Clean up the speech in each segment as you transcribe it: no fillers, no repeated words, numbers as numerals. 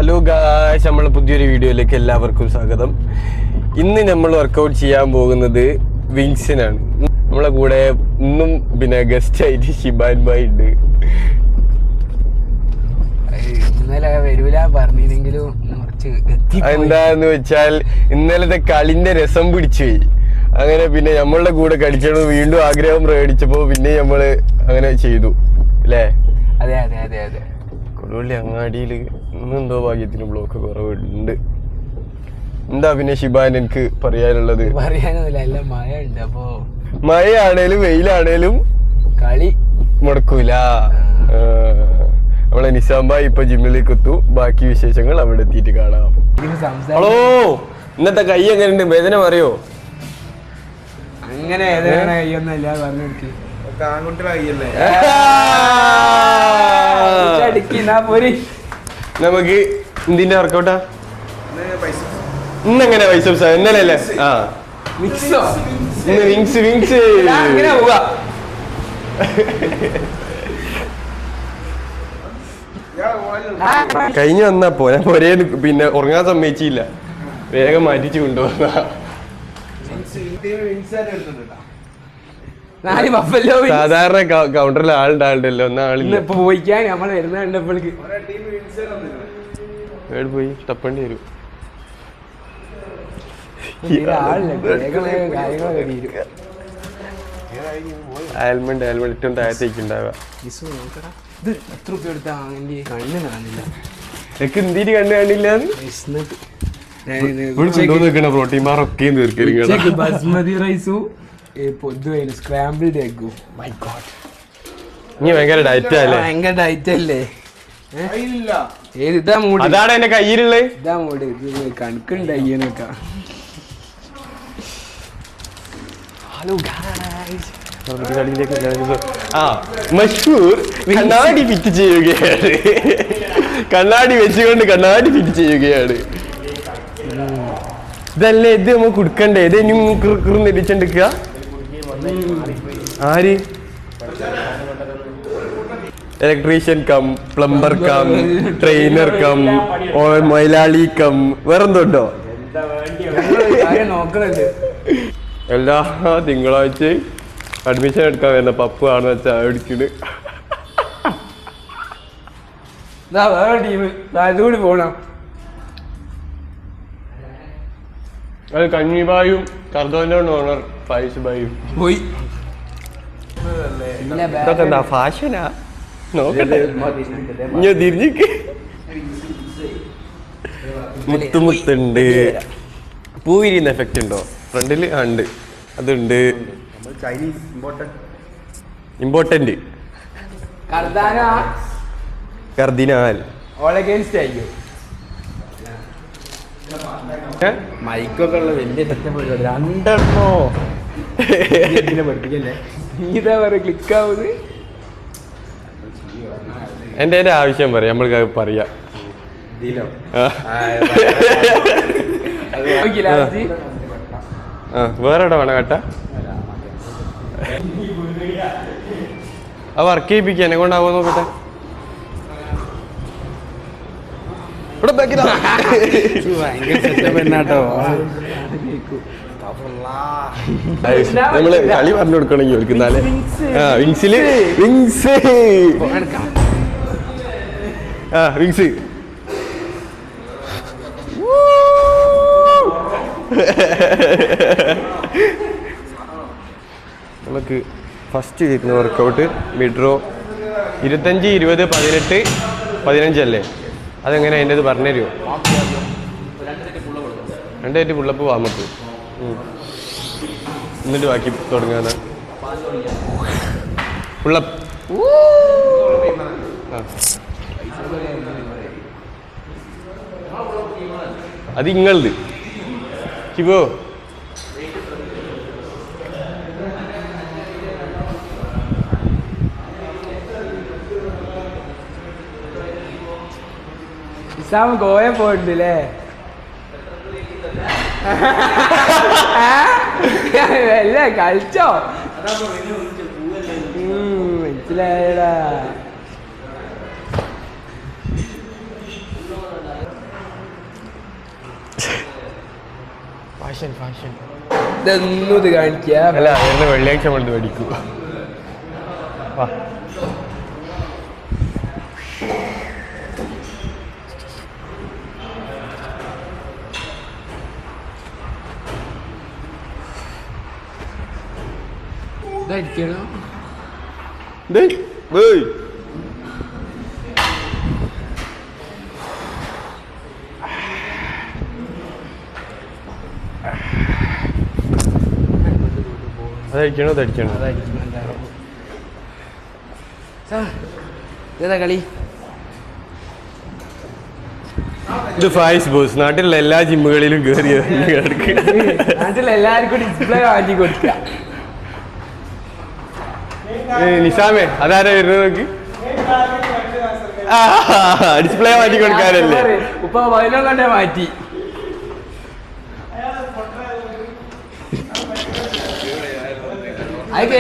Hello guys, നമ്മളെ പുതിയൊരു വീഡിയോയിലേക്ക് എല്ലാവർക്കും സ്വാഗതം. ഇന്ന് നമ്മൾ വർക്കൗട്ട് ചെയ്യാൻ പോകുന്നത് വിങ്സിനാണ്. നമ്മളെ കൂടെ ഇന്നും പിന്നെ ഗസ്റ്റ് ആയിട്ട് ഷിബാൻ ഭായ് ഉണ്ട്. എന്താന്ന് വെച്ചാൽ ഇന്നലത്തെ കളിന്റെ രസം പിടിച്ചുപോയി. അങ്ങനെ പിന്നെ നമ്മളുടെ കൂടെ കളിച്ചത് വീണ്ടും ആഗ്രഹം പ്രകടിച്ചപ്പോ പിന്നെ നമ്മള് അങ്ങനെ ചെയ്തു അല്ലേ? അതെ അതെ അതെ അതെ. കൊടുവള്ളി അങ്ങാടിയിൽ ഇന്നെന്തോ ഭാഗ്യത്തിന് ബ്ലോക്ക് കുറവുണ്ട്. എന്താ പിന്നെ ഷിബാൻ എനിക്ക് പറയാനുള്ളത്? പറയാനൊന്നുമില്ല, എല്ലാം മഴ ഉണ്ട്. അപ്പൊ മഴയാണേലും വെയിലാണേലും കളി മുടക്കൂല. നമ്മളെ നിസാംബായി ഇപ്പൊ ജിമ്മിലേക്ക് എത്തു. ബാക്കി വിശേഷങ്ങൾ അവിടെ എത്തിയിട്ട് കാണാം. ഹലോ, ഇന്നത്തെ കൈ എങ്ങനെയുണ്ട്? വേദന പറയോ? അങ്ങനെ വേദന കൈയൊന്നുമില്ല, പറഞ്ഞെടുക്ക്. നമുക്ക് എന്തിന്റെ വർക്കൗട്ടാ ഇന്നെങ്ങനെ? ബൈസെപ്സ് ഇന്നലെ അല്ലേ? ആ, ഇന്ന് വിങ്സ്. വിങ്സ് കഴിഞ്ഞു വന്നപ്പോ ഞാൻ ഒരേ പിന്നെ ഉറങ്ങാൻ സമ്മതിച്ചില്ല, വേഗം മാറ്റിച്ചു കൊണ്ടുവന്ന. സാധാരണ കൗണ്ടറിൽ ആളുണ്ടാവണ്ടല്ലോ, ഒന്നും ആളില്ല. പോയിക്കാൻ നമ്മൾ വരുന്ന കണ്ടപ്പോഴേക്ക് പോയി തപ്പേണ്ടി വരും. ആൽമണ്ട് ഏറ്റവും താഴത്തേക്ക് ഉണ്ടാവുക. എത്ര രൂപ എടുത്താ കണ്ണ് കാണില്ല. എനിക്ക് എന്തിന് കണ്ണ് കാണില്ല? പ്രോട്ടീൻ ബാർ ഒക്കെ ബസ്മതി റൈസും പൊതുവായി സ്ക്രാമ്പിൾഡ് എഗ്ഗും. മൈ ഗോഡ്, നീ ഭയങ്കര ഡയറ്റ് അല്ലേ? ഭയങ്കര ഡയറ്റ് അല്ലേ? ഇതാ മൂഡ്, അതാണ് എന്റെ കയ്യിലുള്ളത്. ഇതാ മൂഡ്. ഇത് കണക്കുണ്ട് അയ്യനൊക്കെ. ഹലോ ഗായ്സ്, മഷൂർ കണ്ണാടി ഫിറ്റ് ചെയ്യുകയാണ്. കണ്ണാടി വെച്ചുകൊണ്ട് കണ്ണാടി ഫിറ്റ് ചെയ്യുകയാണ്. ഇതല്ലേ ഇത് നമുക്ക് കൊടുക്കണ്ടേ? ഇത് ഇനി നെടിച്ചെടുക്കുക. ആര്? Electrician cum, plumber cum, trainer cum, മൈലാളി കം, വേറെന്തോണ്ടോ? എല്ലാ തിങ്കളാഴ്ചയും അഡ്മിഷൻ എടുക്കാൻ വരുന്ന പപ്പു ആണെന്ന് വെച്ചാൽ അടിക്കണ്. കൂടി പോണം. അത് കഞ്ഞിബായും കർദോന്റെ ഓണർ ഫൈസ് ബായും പോയി. ഇതൊക്കെ എന്താ ഫാഷനാ? നോക്കട്ടെ, ഞാൻ തിരിഞ്ഞിക്ക്. മുത്തുമുത്തുണ്ട്. പൂവിരിയുന്ന എഫക്റ്റ് ഉണ്ടോ ഫ്രണ്ടില്? ഉണ്ട്, അതുണ്ട്. ഇമ്പോർട്ടന്റ് കർദിനാൽ മൈക്കൊക്കെ ഉള്ള വലിയ സെറ്റപ്പ് രണ്ടെണ്ണോ പഠിപ്പിക്കല്ലേ? ഇതാ പറയാ ക്ലിക്ക് ആവുന്നത്. എന്റെ ആവശ്യം പറയാം, നമ്മൾക്ക് പറയാം. വേറെ എവിടെ വേണം കേട്ടാ? ആ വർക്ക് ചെയ്യിപ്പിക്കുക, എന്നെ കൊണ്ടാവോ നോക്കട്ടെ. നമ്മള് കളി പറഞ്ഞു കൊടുക്കണമെങ്കിൽ ഓർക്കുന്നാലേ. വിങ്സില് വിങ്സ് വിങ്സ് നമുക്ക് ഫസ്റ്റ് ചെയ്യുന്ന വർക്കൗട്ട് മിഡ്രോ 25, 20, 18, 15 അല്ലേ? അതെങ്ങനെ അതിൻ്റെ ഇത് പറഞ്ഞു തരുമോ? 2 സെറ്റ് പുള്ളപ്പ് വാമപ്പ്, എന്നിട്ട് ബാക്കി തുടങ്ങാതെ പുള്ളപ്പ്. അത് ഇങ്ങളത് ശിവോ. ഇസാമ ഗോയ പോയിട്ടില്ലേ? അല്ലേ കളിച്ചോ? മനസ്സിലായടാ. ഇതൊന്നും ഇത് കാണിക്കാ അല്ല വരുന്ന വെള്ളിയാഴ്ച നമ്മളിത് മേടിക്കും. ഇതായിരിക്കണോ അതടിക്കണോ അതടിക്കണോ? ഏതാ കളി? ഇത് ഫായിസ് ബോസ് നാട്ടിലുള്ള എല്ലാ ജിമ്മുകളിലും കയറി നാട്ടിൽ എല്ലാവർക്കും ഡിസ്പ്ലേ മാറ്റി കൊടുക്കുക. നിസാമേ അതാരാ വരുന്നത് നോക്ക്. ഡിസ്പ്ലേ മാറ്റി കൊടുക്കാനല്ലേ? ഇപ്പൊ 11 മാറ്റി.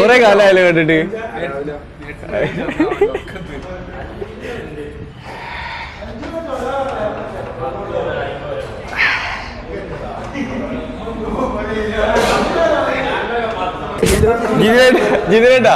കൊറേ കാലമായാലും കണ്ടിട്ട്. ജിതേട്ടാ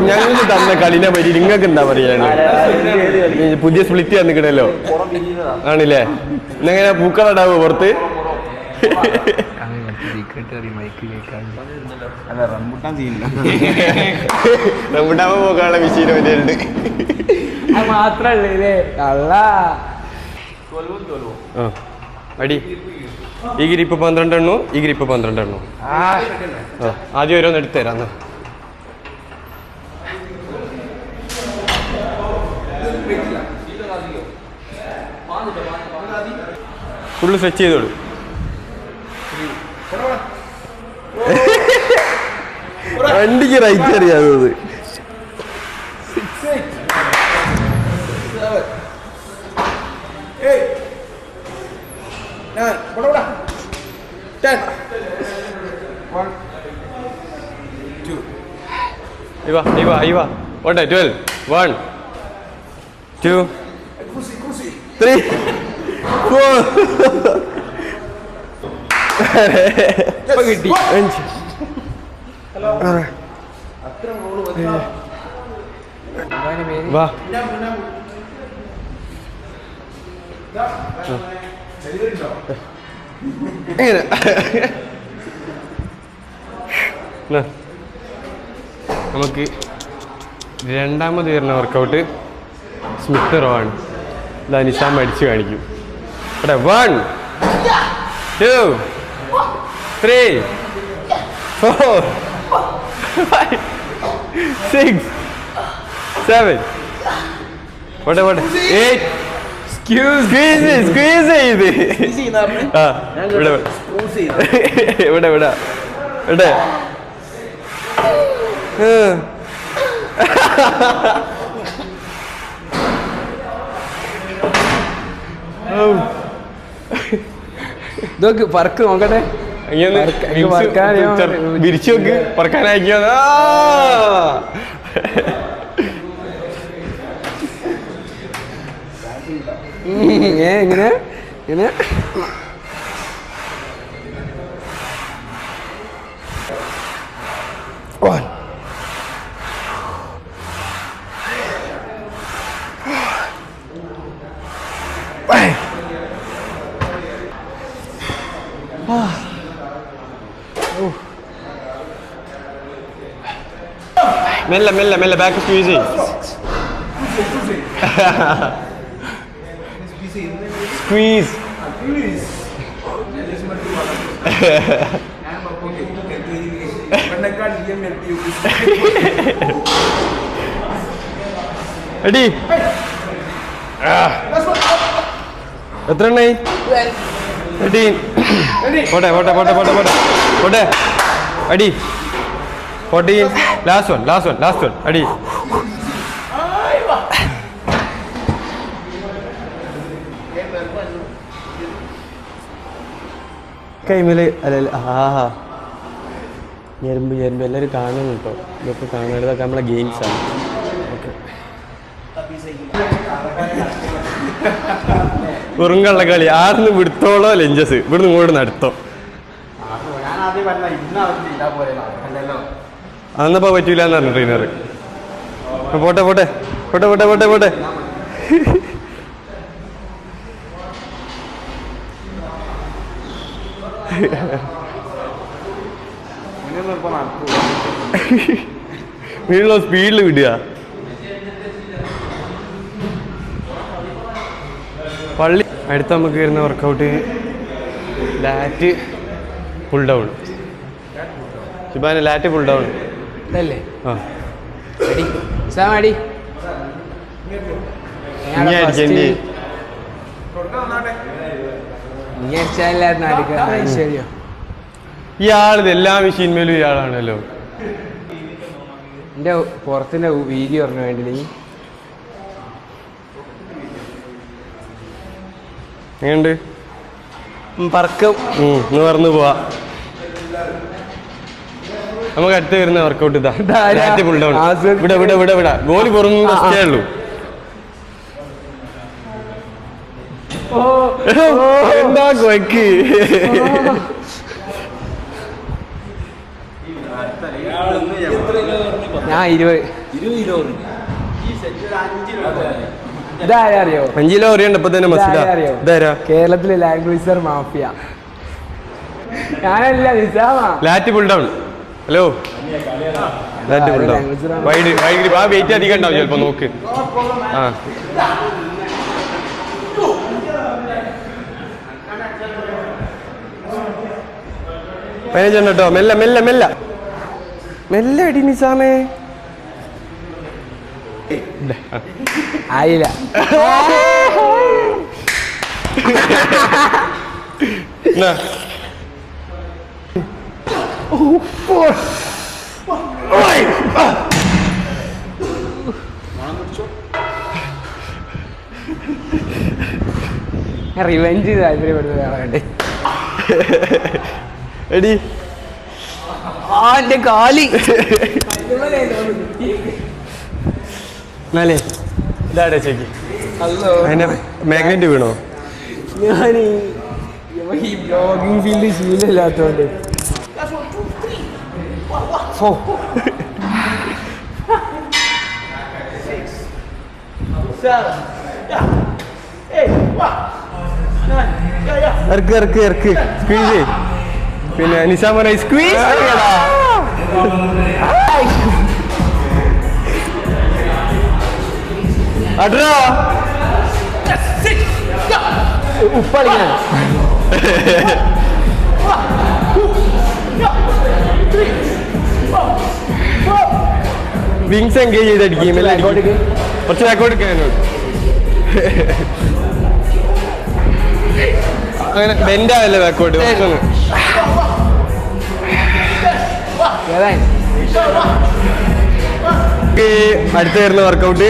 ഞങ്ങൾക്ക് തന്ന കളിനെ പറ്റി നിങ്ങൾക്ക് എന്താ പറയാന്? പുതിയ സ്പ്ലിറ്റ് തന്നിക്കണല്ലോ ആണില്ലേ? ഇന്നെങ്ങനെ പൂക്കളടാവോ പുറത്ത്? റംബുട്ടാൻ പോക്കാനുള്ള മെഷീൻ പറ്റിയുണ്ട്. മാത്രല്ലേ അടി ഈ ഗ്രിപ്പ് 12 എണ്ണു, ഈ ഗ്രിപ്പ് 12 എണ്ണു. ആദ്യം ഓരോന്ന് എടുത്തുതരാന്ന്. ഫുള്ള് സ്ട്രെച്ച് ചെയ്തോളൂ. വണ്ടിക്ക് റൈറ്റ് അറിയാവുന്നത്. ഓട്ടെ 12 1 2 3 4 കിട്ടി. വാ നമുക്ക് രണ്ടാമത് വരുന്ന വർക്കൗട്ട് സ്മിത്ത് റോ ആണ്. ഇതാ നിസാം അടിച്ച് കാണിക്കും. ഇവിടെ 1 2 3 4 5 6 7 പോട്ടെ 8 സ്ക്വീസ് ചെയ്ത് ഇവിടെ ഇതൊക്കെ പറക്ക് നോക്കട്ടെ. വിരിച്ചു നോക്ക് പറക്കാനാക്കിയോ. എങ്ങനെ എങ്ങനെ മെല്ലെ ബാക്ക് സ്ക്വീസ് സ്ക്വീസ്. എടി എത്ര എണ്ണായി? എടി പോട്ടെ അടി 14 ലാസ്റ്റ് വൺ അടി. കൈമേല് അല്ല ഞെരുമ്പ് എല്ലാവരും കാണുന്നു കേട്ടോ. ഇതൊക്കെ കാണേണ്ടതൊക്കെ നമ്മളെ ഗെയിംസാണ്. ഓക്കെ ഉറുങ്കുള്ള കളി ആർന്ന് വിടുത്തോളോ ലെഞ്ചസ് ഇവിടുന്ന് ഇങ്ങോട്ട് നടത്തോ അന്നപ്പോ പറ്റൂല എന്ന് പറഞ്ഞു ട്രെയിനർ. പോട്ടെ പോട്ടെ പോട്ടെ പോട്ടെ പോട്ടെ പോട്ടെ. വീട്ടിലുള്ള സ്പീഡിൽ വിടുക. പള്ളി അടുത്ത് നമുക്ക് വരുന്ന വർക്കൗട്ട് ലാറ്റ് പുൾ ഡൗൺ. ഷിബാന് ലാറ്റ് പുൾ ഡൗൺ ഇതല്ലേ? ആ അടി ഇനി അടിച്ചേണ്ടി നീ അടിച്ചാലായിരുന്നു അടിക്കുക. ശരിയോ? ഇയാളിത് എല്ലാ മെഷീൻമേലും ഇയാളാണല്ലോ. എൻ്റെ പുറത്തിൻ്റെ വീഡിയോ പറഞ്ഞു വേണ്ടി നീ എങ്ങനെയുണ്ട്? പറക്കും ഇന്ന് പറഞ്ഞു പോവാ. നമുക്ക് അടുത്ത് വരുന്ന വർക്കൗട്ട് ഇതാ ലാറ്റ് പുൾ ഡൗൺ. ഇവിടെ ഇവിടെ ഇവിടെ ഇവിടെ ഗോലി പുറമേ ഉള്ളൂ. എന്താ കൊയ്ക്ക്? ഞാൻ 20 ഇതാരറിയോ? 5 കിലോ അറിയണ്ട ഇപ്പൊ തന്നെ മനസ്സിലായോ? ഇതാരാ? കേരളത്തിലെ ലാംഗ്വേജർ മാഫിയ. ഞാനല്ല നിസാമാ. Lat pull down. Hello lat pull down. Wide wide ആ വെയിറ്റ് അധികം ഉണ്ടാവും ചിലപ്പോ. നോക്ക്. ആ പതിനഞ്ചെണ്ണം കേട്ടോ. മെല്ലെ മെല്ലെ മെല്ലെ മെല്ലെ അടി നിസാമേ. ആയില്ല. റിവെഞ്ച് താല്പര്യപ്പെടുന്നത് എടി എന്റെ കാലി എന്നാലേ ഇതാടെ ചേക്ക് അതിന്റെ മാഗ്നറ്റ് വീണോ? ഞാൻ ഈ ബ്ലോഗിങ് ഫീൽഡ് ശീലമില്ലാത്തോണ്ട് ഇറക്ക് ഇറക്ക് ഇറക്ക് സ്ക്വീസ്. പിന്നെ നിസാമ സ്ക്വീസ് അട്രാ ഉപ്പളിങ്ങനെ വിങ്സ് എൻഗേജ് ചെയ്തടിക്കും. കുറച്ച് ബാക്കോട്ട് എടുക്കാനോട് അങ്ങനെ ബെൻഡാവല്ലേ ബാക്കോട്ട്. അടുത്ത് വരുന്ന വർക്കൗട്ട്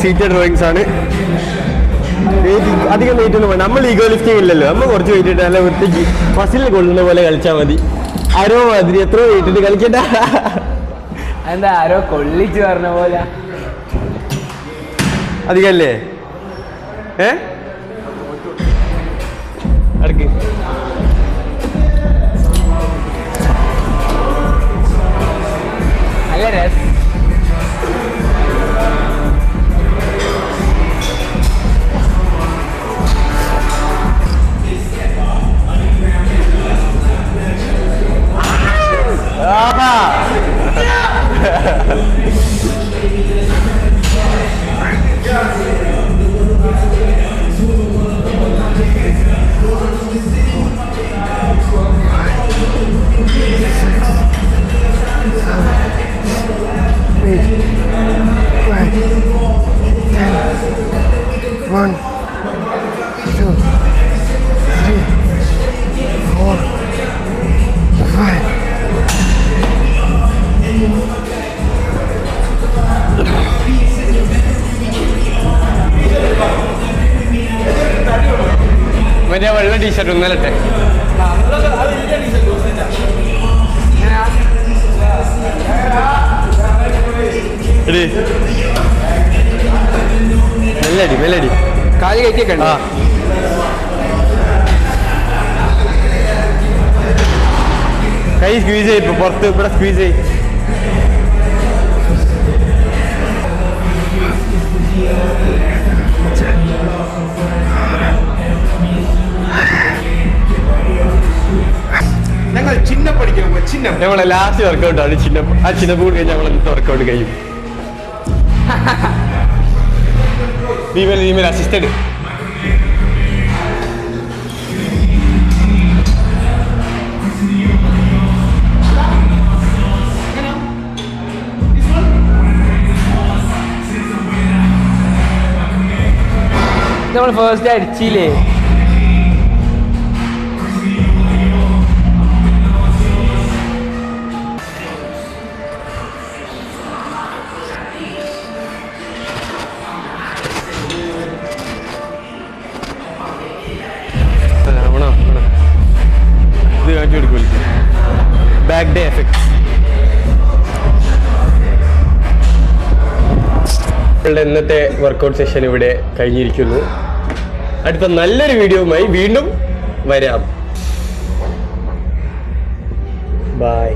സീറ്റഡ് ഡ്രോയിങ്സ് ആണ്. അധികം വെയിറ്റ് ഒന്നും വേണം. നമ്മൾ ഈഗോ ലിഫ്റ്റിംഗ് ഇല്ലല്ലോ. നമ്മൾ കുറച്ച് വെയിറ്റ് ഇട്ട് നല്ല വൃത്തിക്ക് മസിലിൽ കൊള്ളുന്ന പോലെ കളിച്ചാൽ മതി. ആരോ മാതിരി എത്ര വെയിറ്റ് ഇട്ട് കളിക്കണ്ട. എന്താ ആരോ കൊള്ളിച്ച് പറഞ്ഞ പോലെ അധികല്ലേ? അടുക്ക് നല്ല രസം. മറ്റേ വെള്ള ടീഷർട്ട് ഒന്നലട്ടെ. മെല്ലടി മെല്ലടി കാല് കയറ്റിയൊക്കെ ആ കൈ സ്ക്വീസ് ചെയ്യും പുറത്ത് ഇവിടെ സ്ക്വീസ് ചെയ്യും ഞങ്ങൾ ചിഹ്നം പഠിക്കാൻ ചിഹ്നം നമ്മളെ ലാസ്റ്റ് വർക്കൗട്ട് ആണ് ആ ചിഹ്നം കൂടി കഴിഞ്ഞാൽ നമ്മൾ ഇന്നത്തെ വർക്കൗട്ട് കഴിയും ഫീമെയിൽ അസിസ്റ്റഡ് നമ്മൾ ഫസ്റ്റ് അടിച്ചില്ലേ ഇത് കാണിച്ചു കൊടുക്കും ബാക്ക് ഡേ എഫക്ട് നമ്മളുടെ ഇന്നത്തെ വർക്കൗട്ട് സെഷൻ ഇവിടെ കഴിഞ്ഞിരിക്കുന്നു അടുത്ത നല്ലൊരു വീഡിയോയുമായി വീണ്ടും വരാം ബൈ